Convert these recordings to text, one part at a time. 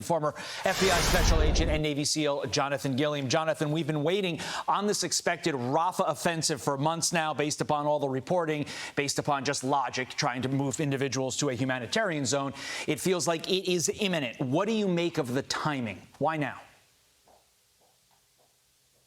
Former FBI Special Agent and Navy SEAL Jonathan Gilliam. Jonathan, we've been waiting on this expected Rafah offensive for months now, based upon all the reporting, based upon just logic, trying to move individuals to a humanitarian zone. It feels like it is imminent. What do you make of the timing? Why now?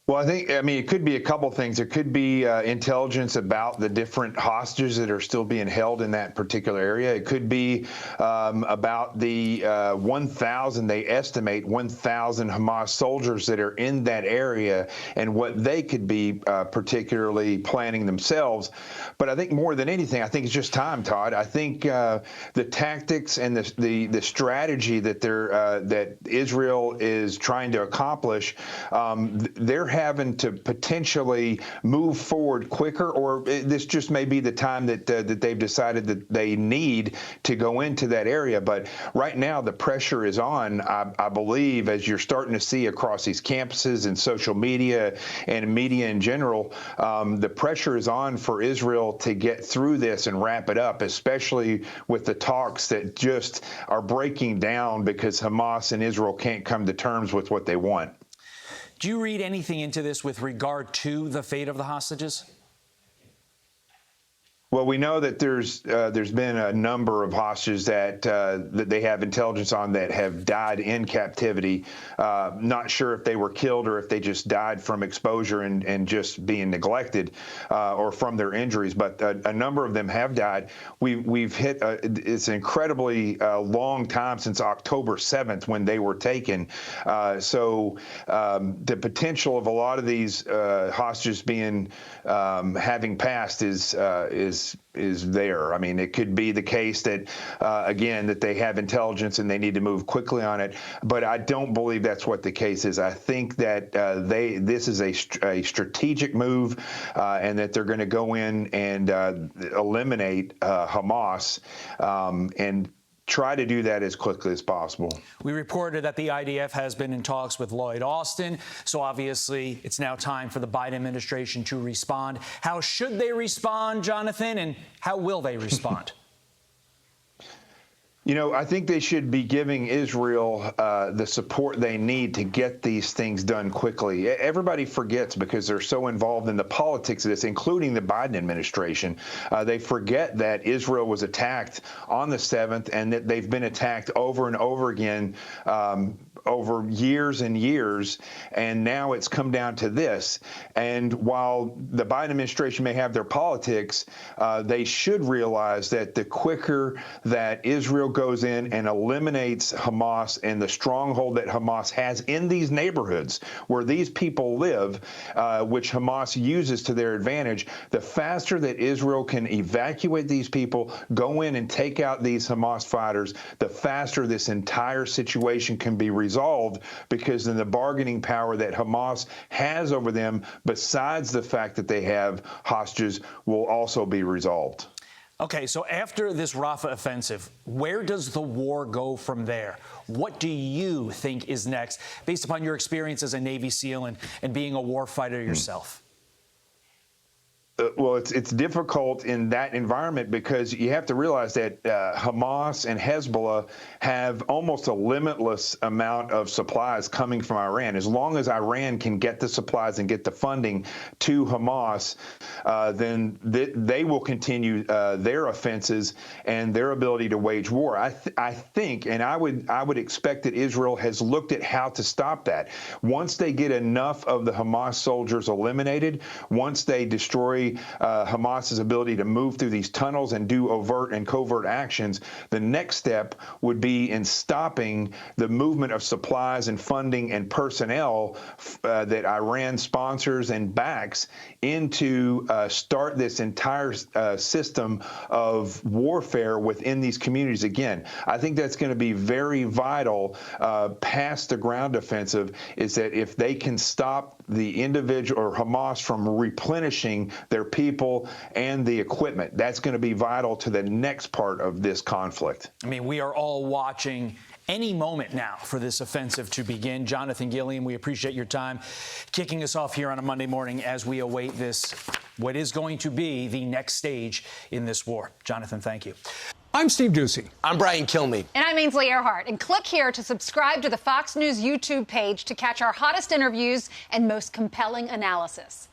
Well, I mean, it could be a couple things. There could be intelligence about the different hostages that are still being held in that particular area. It could be about the 1,000, they estimate 1,000 Hamas soldiers that are in that area and what they could be particularly planning themselves. But I think more than anything, I think it's just time, Todd. I think the tactics and the strategy that that Israel is trying to accomplish, they're having to potentially move forward quicker, or this just may be the time that they've decided that they need to go into that area. But right now, the pressure is on, I believe, as you're starting to see across these campuses and social media and media in general, the pressure is on for Israel to get through this and wrap it up, especially with the talks that just are breaking down because Hamas and Israel can't come to terms with what they want. Do you read anything into this with regard to the fate of the hostages? Well, we know that there's been a number of hostages that they have intelligence on that have died in captivity. Not sure if they were killed or if they just died from exposure and just being neglected or from their injuries. But a number of them have died. We've hit it's an incredibly long time since October 7th when they were taken. So the potential of a lot of these hostages being having passed is there. I mean, it could be the case that, again, that they have intelligence and they need to move quickly on it. But I don't believe that's what the case is. I think that this is a strategic move and that they're going to go in and eliminate Hamas and try to do that as quickly as possible. We reported that the IDF has been in talks with Lloyd Austin, so obviously it's now time for the Biden administration to respond. How should they respond, Jonathan, and how will they respond? You know, I think they should be giving Israel the support they need to get these things done quickly. Everybody forgets because they're so involved in the politics of this, including the Biden administration. They forget that Israel was attacked on the 7th and that they've been attacked over and over again over years and years, and now it's come down to this. And while the Biden administration may have their politics, they should realize that the quicker that Israel goes in and eliminates Hamas and the stronghold that Hamas has in these neighborhoods where these people live, which Hamas uses to their advantage, the faster that Israel can evacuate these people, go in and take out these Hamas fighters, the faster this entire situation can be resolved, because then the bargaining power that Hamas has over them, besides the fact that they have hostages, will also be resolved. Okay, so after this Rafah offensive, where does the war go from there? What do you think is next, based upon your experience as a Navy SEAL and being a war fighter yourself? Well, it's difficult in that environment because you have to realize that Hamas and Hezbollah have almost a limitless amount of supplies coming from Iran. As long as Iran can get the supplies and get the funding to Hamas, then they will continue their offenses and their ability to wage war. I think, and I would expect that Israel has looked at how to stop that. Once they get enough of the Hamas soldiers eliminated, once they destroy Hamas's ability to move through these tunnels and do overt and covert actions, the next step would be in stopping the movement of supplies and funding and personnel that Iran sponsors and backs into start this entire system of warfare within these communities again. I think that's going to be very vital past the ground offensive, is that if they can stop the individual or Hamas from replenishing their people and the equipment, that's going to be vital to the next part of this conflict. I mean, we are all watching any moment now for this offensive to begin. Jonathan Gilliam, we appreciate your time kicking us off here on a Monday morning as we await this, what is going to be the next stage in this war. Jonathan, thank you. I'm Steve Doocy. I'm Brian Kilmeade. And I'm Ainsley Earhart. And click here to subscribe to the Fox News YouTube page to catch our hottest interviews and most compelling analysis.